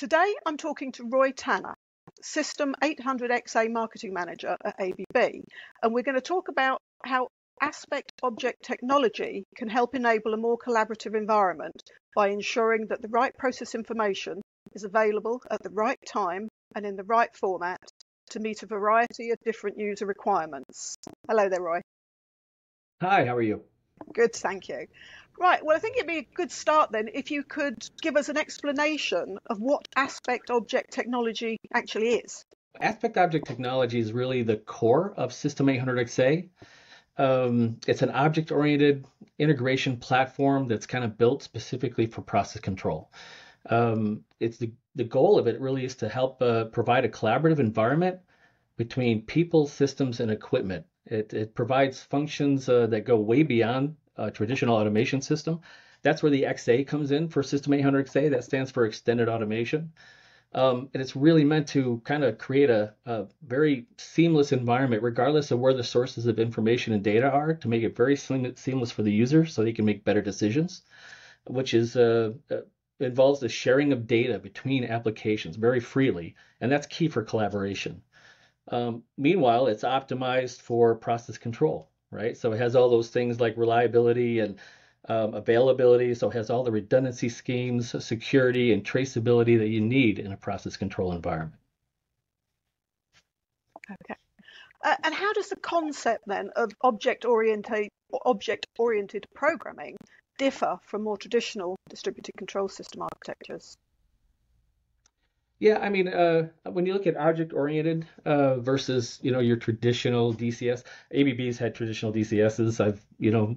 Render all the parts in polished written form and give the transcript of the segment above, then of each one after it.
Today, I'm talking to Roy Tanner, System 800XA Marketing Manager at ABB, and we're going to talk about how aspect object technology can help enable a more collaborative environment by ensuring that the right process information is available at the right time and in the right format to meet a variety of different user requirements. Hello there, Roy. Hi, how are you? Good, thank you. Right, well, I think it'd be a good start then if you could give us an explanation of what aspect object technology actually is. Aspect object technology is really the core of System 800XA. It's an object-oriented integration platform that's kind of built specifically for process control. It's the goal of it really is to help provide a collaborative environment between people, systems, and equipment. It provides functions that go way beyond a traditional automation system. That's where the XA comes in for System 800XA. That stands for Extended Automation. And it's really meant to kind of create a very seamless environment, regardless of where the sources of information and data are, to make it very seamless for the user so they can make better decisions, which is involves the sharing of data between applications very freely. And that's key for collaboration. Meanwhile, it's optimized for process control, right? So it has all those things like reliability and availability. So it has all the redundancy schemes, security, and traceability that you need in a process control environment. Okay. And how does the concept then of object-oriented programming differ from more traditional distributed control system architectures? Yeah, I mean, when you look at object-oriented versus, your traditional DCS, ABB's had traditional DCSs. I've,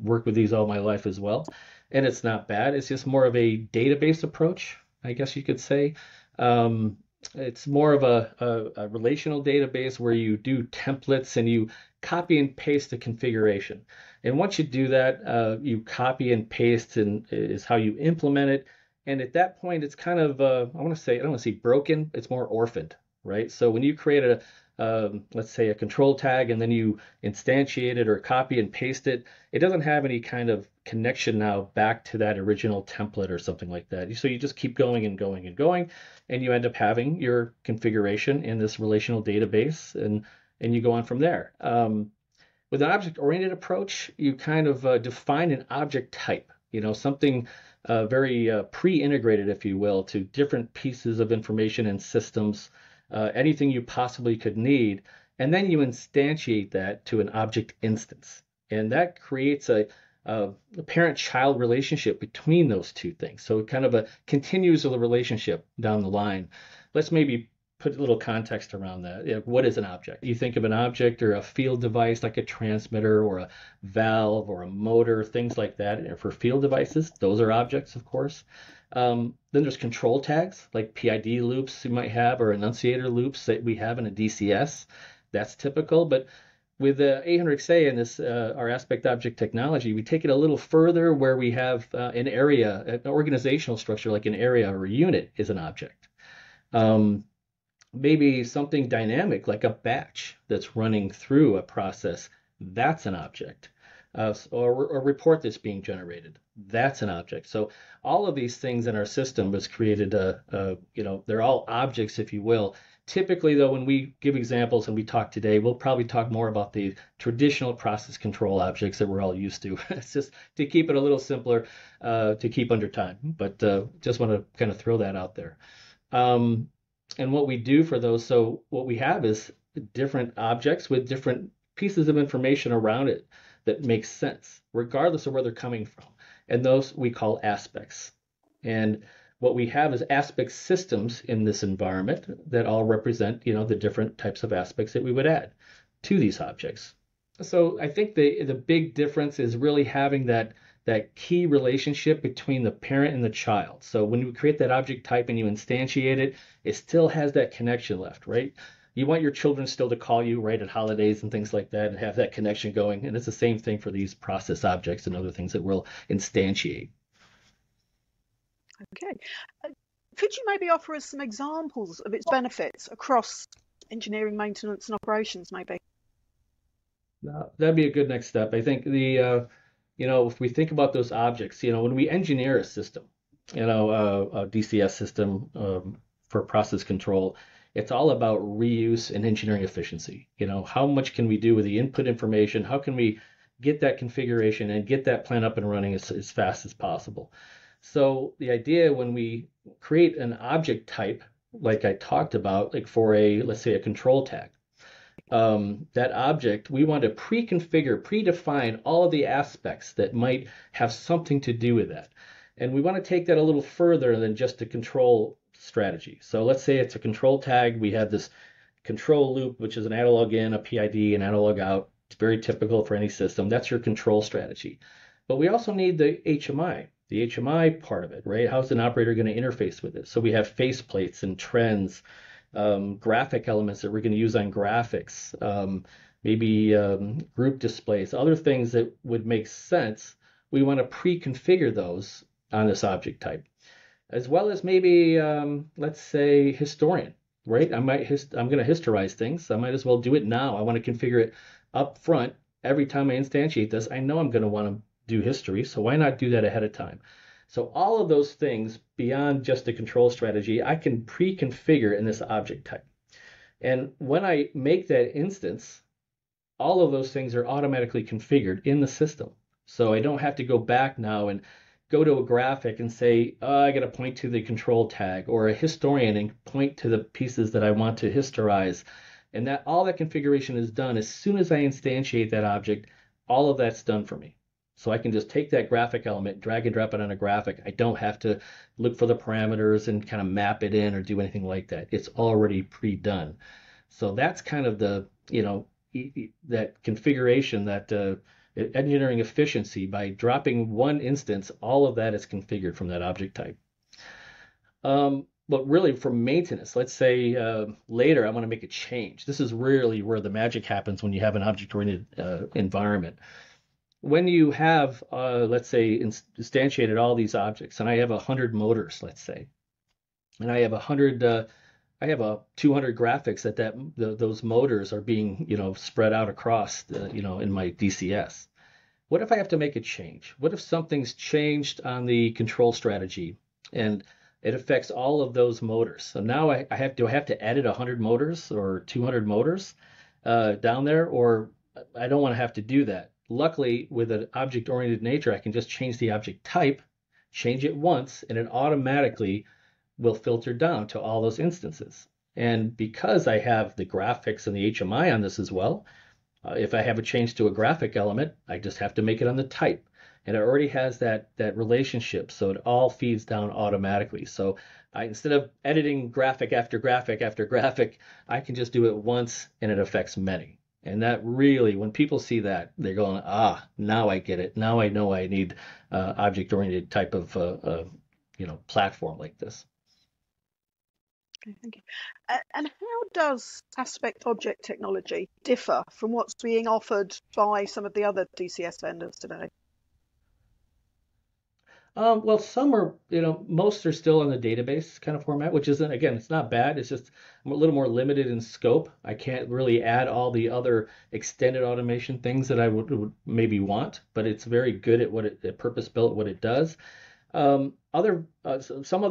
worked with these all my life as well, and it's not bad. It's just more of a database approach, I guess you could say. It's more of a relational database where you do templates and you copy and paste the configuration. And once you do that, you copy and paste and is how you implement it. And at that point, it's kind of, I don't want to say broken, it's more orphaned, right? So when you create let's say a control tag and then you instantiate it or copy and paste it, it doesn't have any kind of connection now back to that original template or something like that. So you just keep going and going and going, and you end up having your configuration in this relational database, and you go on from there. With an object-oriented approach, you kind of define an object type, something very pre-integrated, if you will, to different pieces of information and systems, anything you possibly could need, and then you instantiate that to an object instance. And that creates a parent-child relationship between those two things. So it kind of continues the relationship down the line. Let's maybe put a little context around that. What is an object? You think of an object or a field device like a transmitter or a valve or a motor, things like that. And for field devices, those are objects, of course. Then there's control tags like PID loops you might have, or enunciator loops that we have in a DCS. That's typical. But with the 800XA and this our aspect object technology, we take it a little further where we have an area, an organizational structure like an area or a unit is an object. Maybe something dynamic like a batch that's running through a process, that's an object. Or a report that's being generated, that's an object. So all of these things in our system was created, they're all objects, if you will. Typically, though, when we give examples and we talk today, we'll probably talk more about the traditional process control objects that we're all used to. It's just to keep it a little simpler, to keep under time. But just want to kind of throw that out there. And what we do for those, so what we have is different objects with different pieces of information around it that makes sense, regardless of where they're coming from. And those we call aspects. And what we have is aspect systems in this environment that all represent, the different types of aspects that we would add to these objects. So I think the big difference is really having that key relationship between the parent and the child. So when you create that object type and you instantiate it, it still has that connection left, right? You want your children still to call you, right, at holidays and things like that and have that connection going. And it's the same thing for these process objects and other things that we'll instantiate. Okay. Could you maybe offer us some examples of its benefits across engineering, maintenance, and operations, maybe? That'd be a good next step. I think if we think about those objects, when we engineer a system, a DCS system, for process control, it's all about reuse and engineering efficiency. How much can we do with the input information? How can we get that configuration and get that plant up and running as fast as possible? So the idea when we create an object type, like I talked about, like for let's say a control tag, that object, we want to pre-configure, predefine all of the aspects that might have something to do with that. And we want to take that a little further than just a control strategy. So let's say it's a control tag. We have this control loop, which is an analog in, a PID, an analog out. It's very typical for any system. That's your control strategy. But we also need the HMI part of it, right? How's an operator going to interface with it? So we have faceplates and trends, graphic elements that we're going to use on graphics, maybe group displays, other things that would make sense. We want to pre-configure those on this object type, as well as maybe, let's say, historian, right? I'm going to historize things. I might as well do it now. I want to configure it up front. Every time I instantiate this, I know I'm going to want to do history, so why not do that ahead of time? So all of those things beyond just a control strategy, I can pre-configure in this object type. And when I make that instance, all of those things are automatically configured in the system. So I don't have to go back now and go to a graphic and say, oh, I got to point to the control tag, or a historian and point to the pieces that I want to historize. And that all that configuration is done as soon as I instantiate that object. All of that's done for me. So I can just take that graphic element, drag and drop it on a graphic. I don't have to look for the parameters and kind of map it in or do anything like that. It's already pre-done. So that's kind of the, that configuration, that engineering efficiency. By dropping one instance, all of that is configured from that object type. But really for maintenance, let's say later I want to make a change. This is really where the magic happens when you have an object-oriented environment. When you have, let's say, instantiated all these objects, and I have 100 motors, let's say, and I have 200 graphics that those motors are being, spread out across, in my DCS. What if I have to make a change? What if something's changed on the control strategy and it affects all of those motors? So now do I have to edit 100 motors or 200 motors down there, or I don't want to have to do that. Luckily, with an object-oriented nature, I can just change the object type, change it once, and it automatically will filter down to all those instances. And because I have the graphics and the HMI on this as well, if I have a change to a graphic element, I just have to make it on the type. And it already has that relationship, so it all feeds down automatically. So instead of editing graphic after graphic after graphic, I can just do it once and it affects many. And that really, when people see that, they're going, now I get it. Now I know I need object-oriented type of platform like this. Okay, thank you. And how does aspect object technology differ from what's being offered by some of the other DCS vendors today? Well, some are, most are still in the database kind of format, which isn't, again, it's not bad. It's just a little more limited in scope. I can't really add all the other extended automation things that I would maybe want, but it's very good at what it purpose-built, what it does. Some other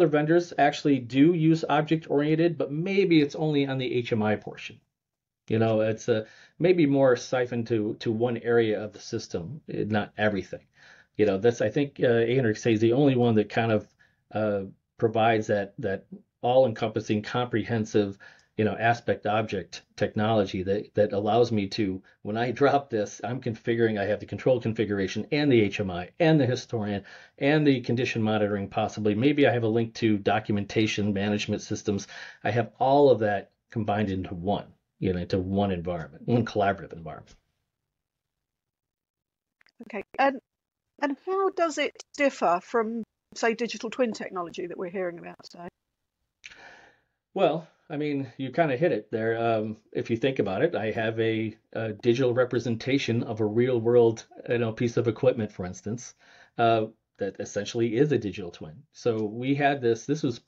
vendors actually do use object-oriented, but maybe it's only on the HMI portion. It's maybe more siphoned to one area of the system, not everything. That's, I think, 800XA is the only one that kind of provides that all-encompassing, comprehensive, aspect object technology that allows me to, when I drop this, I'm configuring, I have the control configuration and the HMI and the historian and the condition monitoring possibly. Maybe I have a link to documentation management systems. I have all of that combined into one, into one environment, one collaborative environment. Okay. And how does it differ from, say, digital twin technology that we're hearing about today? Well, I mean, you kind of hit it there. If you think about it, I have a digital representation of a real world, piece of equipment, for instance, that essentially is a digital twin. So we had this was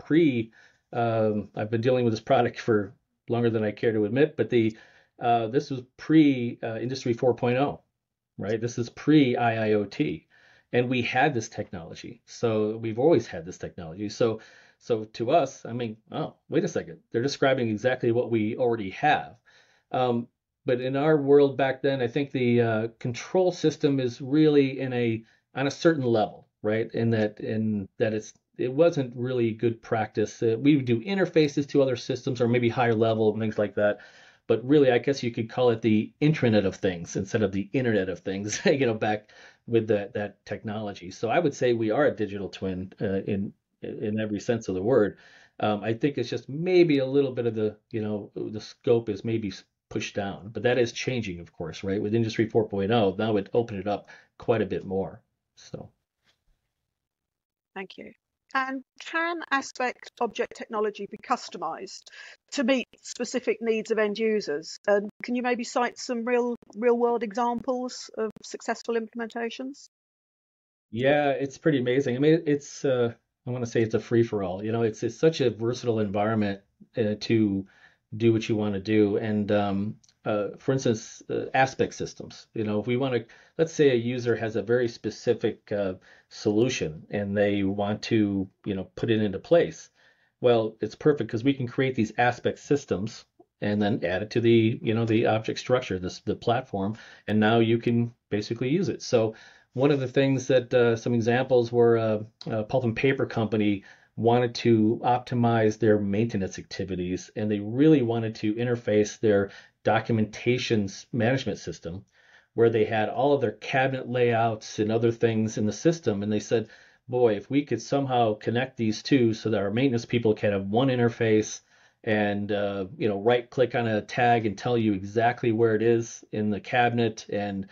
I've been dealing with this product for longer than I care to admit, but this was pre Industry 4.0, right? This is pre IIoT. And we had this technology. So we've always had this technology. So So to us, I mean, oh, wait a second, they're describing exactly what we already have. Um, but in our world back then, I think the control system is really on a certain level, right? In that it wasn't really good practice. We would do interfaces to other systems or maybe higher level and things like that. But really, I guess you could call it the Intranet of Things instead of the Internet of Things, back with that technology. So I would say we are a digital twin in every sense of the word. I think it's just maybe a little bit of the scope is maybe pushed down, but that is changing, of course, right? With Industry 4.0, now it opened it up quite a bit more. So. Thank you. And can aspect object technology be customized to meet specific needs of end users? And can you maybe cite some real world examples of successful implementations? Yeah, it's pretty amazing. I mean, I want to say it's a free for all. It's such a versatile environment to do what you want to do. And for instance, aspect systems. If we want to, let's say a user has a very specific solution and they want to, put it into place. Well, it's perfect because we can create these aspect systems and then add it to the object structure, the platform, and now you can basically use it. So one of the things that some examples were a pulp and paper company wanted to optimize their maintenance activities, and they really wanted to interface their documentation management system where they had all of their cabinet layouts and other things in the system. And they said, boy, if we could somehow connect these two so that our maintenance people can have one interface and right click on a tag and tell you exactly where it is in the cabinet and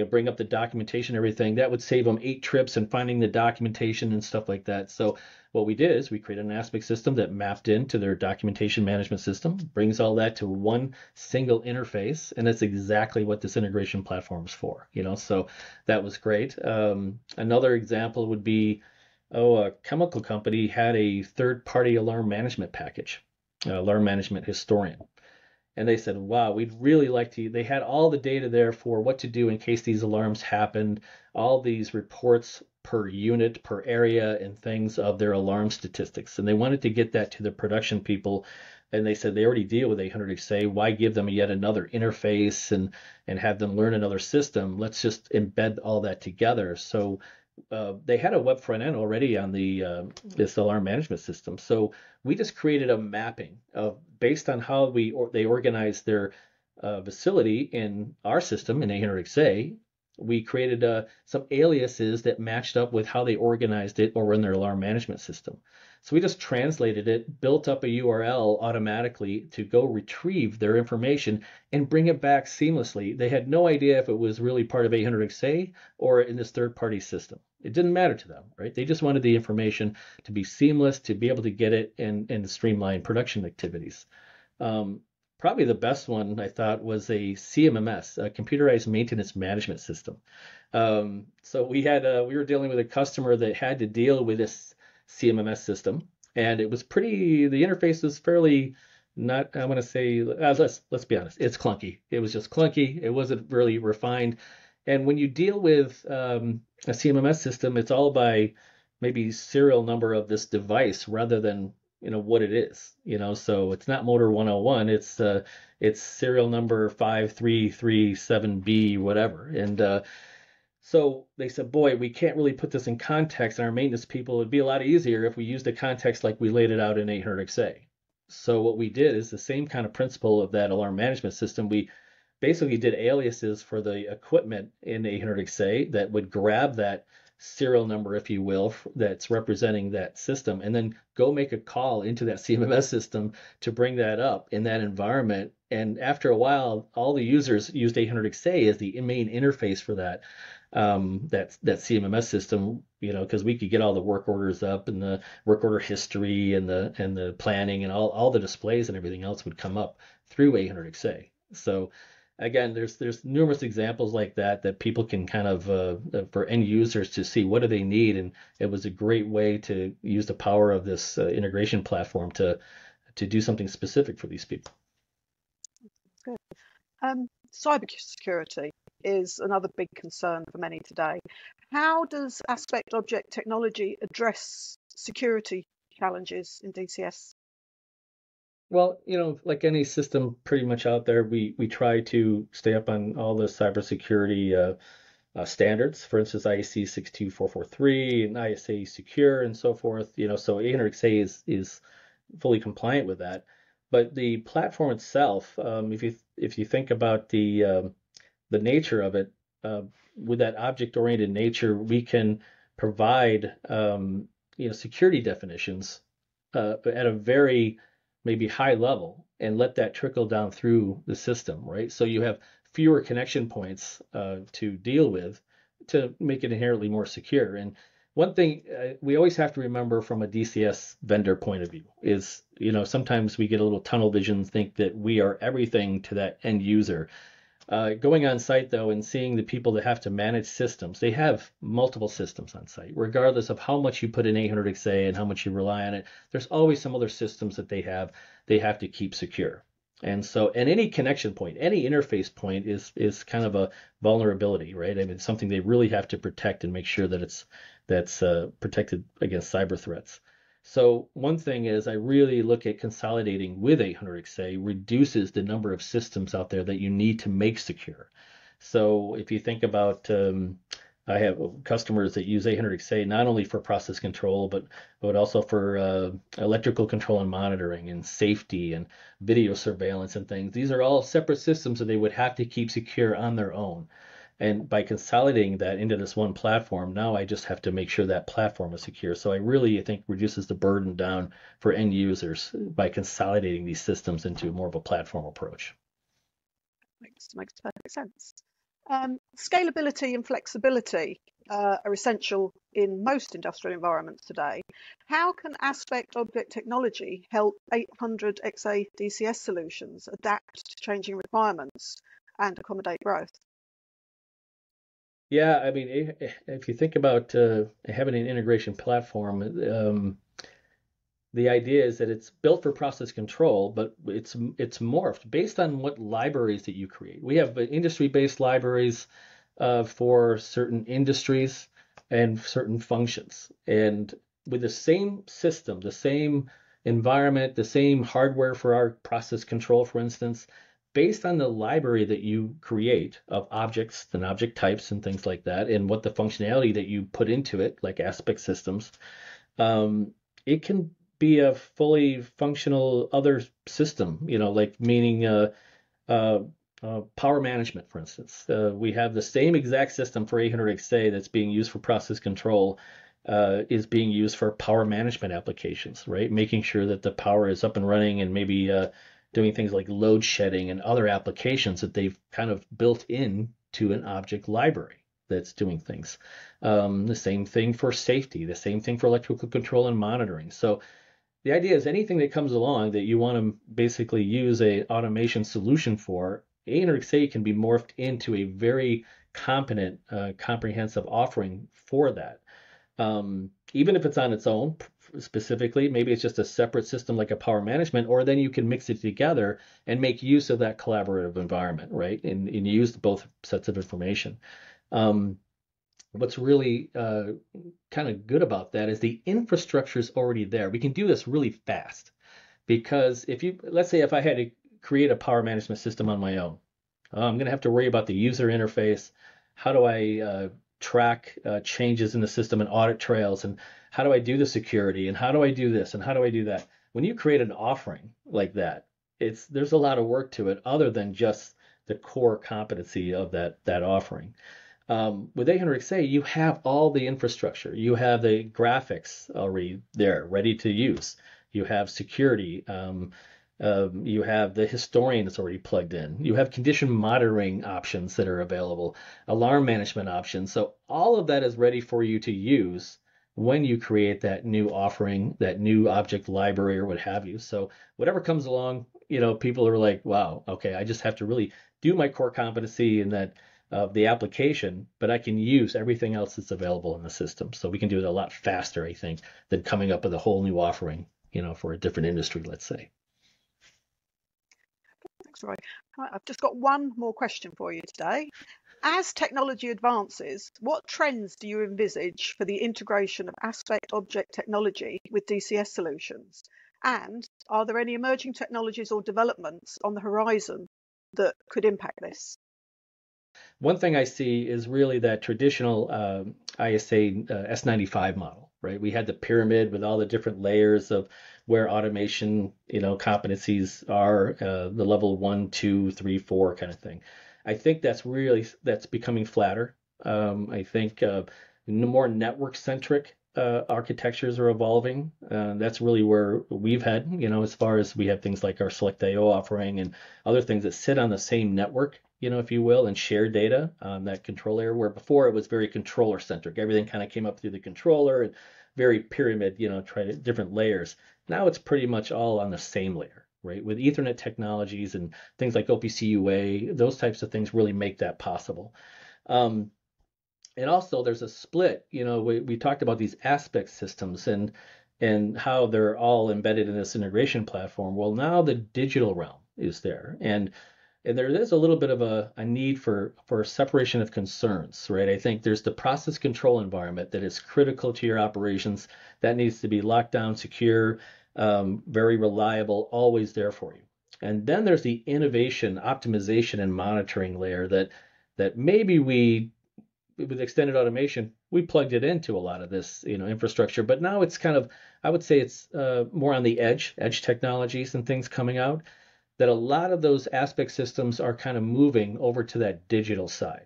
bring up the documentation, everything. That would save them 8 trips and finding the documentation and stuff like that. So what we did is we created an aspect system that mapped into their documentation management system, brings all that to one single interface, and that's exactly what this integration platform is for. So that was great. Another example would be, a chemical company had a third-party alarm management package, alarm management historian, and they said, wow, we'd really like to. They had all the data there for what to do in case these alarms happened, all these reports per unit, per area, and things of their alarm statistics. And they wanted to get that to the production people. And they said they already deal with 800XA. Why give them yet another interface and have them learn another system? Let's just embed all that together. So they had a web front end already on this alarm management system. So we just created a mapping of based on how they organize their facility in our system in 800XA. We created some aliases that matched up with how they organized it over in their alarm management system. So we just translated it, built up a URL automatically to go retrieve their information and bring it back seamlessly. They had no idea if it was really part of 800XA or in this third-party system. It didn't matter to them, right? They just wanted the information to be seamless, to be able to get it and streamline production activities. Probably the best one I thought was a CMMS, a computerized maintenance management system. So we were dealing with a customer that had to deal with this CMMS system, and it was the interface was fairly not, I want to say, let's be honest, it's clunky. It was just clunky. It wasn't really refined. And when you deal with a CMMS system, it's all by maybe serial number of this device rather than what it is. So it's not motor 101. It's serial number 5337B whatever. And so they said, boy, we can't really put this in context, and our maintenance people, it'd be a lot easier if we used a context like we laid it out in 800XA. So what we did is the same kind of principle of that alarm management system. We basically did aliases for the equipment in 800XA that would grab that serial number, if you will, that's representing that system, and then go make a call into that CMMS system to bring that up in that environment. And after a while, all the users used 800XA as the main interface for that CMMS system, because we could get all the work orders up and the work order history and the planning and all the displays and everything else would come up through 800XA. So again, there's numerous examples like that people can kind of for end users to see what do they need, and it was a great way to use the power of this integration platform to do something specific for these people. Good. Cybersecurity is another big concern for many today. How does aspect object technology address security challenges in DCS? Well, like any system pretty much out there, we try to stay up on all the cybersecurity standards. For instance, IEC 62443 and ISA secure and so forth. So 800XA is fully compliant with that. But the platform itself, if you think about the nature of it, with that object-oriented nature, we can provide security definitions at a very maybe high level and let that trickle down through the system, right? So you have fewer connection points to deal with to make it inherently more secure. And one thing we always have to remember from a DCS vendor point of view is, sometimes we get a little tunnel vision, think that we are everything to that end user. Going on site though and seeing the people that have to manage systems, they have multiple systems on site. Regardless of how much you put in 800XA and how much you rely on it, there's always some other systems that they have to keep secure. And so, and any connection point, any interface point is kind of a vulnerability, right? I mean, it's something they really have to protect and make sure that that's protected against cyber threats. So one thing is I really look at consolidating with 800XA reduces the number of systems out there that you need to make secure. So if you think about, I have customers that use 800XA not only for process control, but also for electrical control and monitoring and safety and video surveillance and things. These are all separate systems that they would have to keep secure on their own. And by consolidating that into this one platform, now I just have to make sure that platform is secure. So I think reduces the burden down for end users by consolidating these systems into more of a platform approach. Makes perfect sense. Scalability and flexibility are essential in most industrial environments today. How can Aspect Object Technology help 800XA DCS solutions adapt to changing requirements and accommodate growth? Yeah, I mean, if you think about having an integration platform, the idea is that it's built for process control, but it's morphed based on what libraries that you create. We have industry-based libraries for certain industries and certain functions. And with the same system, the same environment, the same hardware for our process control, for instance, based on the library that you create of objects and object types and things like that, and what the functionality that you put into it, like aspect systems, it can be a fully functional other system, like meaning power management, for instance. We have the same exact system for 800XA that's being used for process control is being used for power management applications, right? Making sure that the power is up and running and maybe doing things like load shedding and other applications that they've kind of built in to an object library that's doing things. The same thing for safety, the same thing for electrical control and monitoring. So the idea is anything that comes along that you want to basically use a automation solution for, 800XA can be morphed into a very competent, comprehensive offering for that. Even if it's on its own, specifically, maybe it's just a separate system like a power management, or then you can mix it together and make use of that collaborative environment, right? And use both sets of information. What's really kind of good about that is the infrastructure is already there. We can do this really fast because let's say if I had to create a power management system on my own, I'm going to have to worry about the user interface. How do I track changes in the system and audit trails, and how do I do the security, and how do I do this, and how do I do that? When you create an offering like that, there's a lot of work to it other than just the core competency of that offering. With 800XA, you have all the infrastructure. You have the graphics already there, ready to use. You have security. You have the historian that's already plugged in. You have condition monitoring options that are available, alarm management options. So all of that is ready for you to use when you create that new offering, that new object library or what have you. So whatever comes along, people are like, wow, okay, I just have to really do my core competency in that of the application, but I can use everything else that's available in the system. So we can do it a lot faster, I think, than coming up with a whole new offering, for a different industry, let's say. Thanks, Roy. Right, I've just got one more question for you today. As technology advances, what trends do you envisage for the integration of aspect object technology with DCS solutions? And are there any emerging technologies or developments on the horizon that could impact this? One thing I see is really that traditional ISA S95 model, right? We had the pyramid with all the different layers of where automation, competencies are, the level 1, 2, 3, 4 kind of thing. I think that's becoming flatter. I think more network centric architectures are evolving. That's really where we've had, as far as we have things like our Select IO offering and other things that sit on the same network, if you will, and share data on that control layer, where before it was very controller centric. Everything kind of came up through the controller and very pyramid, try to different layers. Now it's pretty much all on the same layer, right? With Ethernet technologies and things like OPC UA, those types of things really make that possible. And also there's a split, we talked about these aspect systems and how they're all embedded in this integration platform. Well, now the digital realm is there. And there is a little bit of a need for separation of concerns, right? I think there's the process control environment that is critical to your operations. That needs to be locked down, secure, very reliable, always there for you. And then there's the innovation, optimization, and monitoring layer that maybe with extended automation, we plugged it into a lot of this, infrastructure. But now it's kind of, I would say it's more on the edge technologies and things coming out, that a lot of those aspect systems are kind of moving over to that digital side.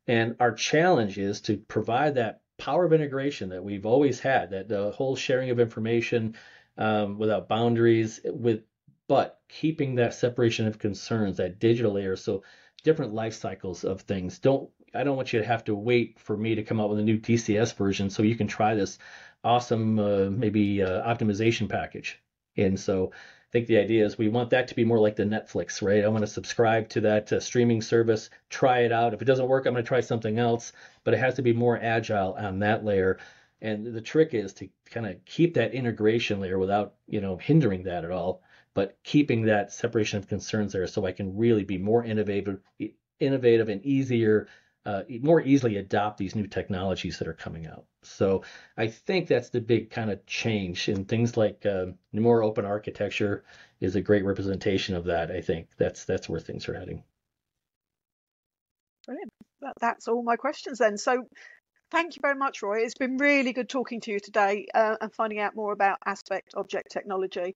And our challenge is to provide that power of integration that we've always had, that the whole sharing of information without boundaries, but keeping that separation of concerns, that digital layer. So different life cycles of things. I don't want you to have to wait for me to come out with a new DCS version so you can try this awesome maybe optimization package. And so I think the idea is we want that to be more like the Netflix, right? I want to subscribe to that streaming service, try it out. If it doesn't work, I'm going to try something else, but it has to be more agile on that layer. And the trick is to kind of keep that integration layer without, hindering that at all, but keeping that separation of concerns there so I can really be more innovative and easier, more easily adopt these new technologies that are coming out. So I think that's the big kind of change, in things like more open architecture is a great representation of that. I think that's where things are heading. Brilliant. That's all my questions then. So thank you very much, Roy. It's been really good talking to you today and finding out more about aspect object technology.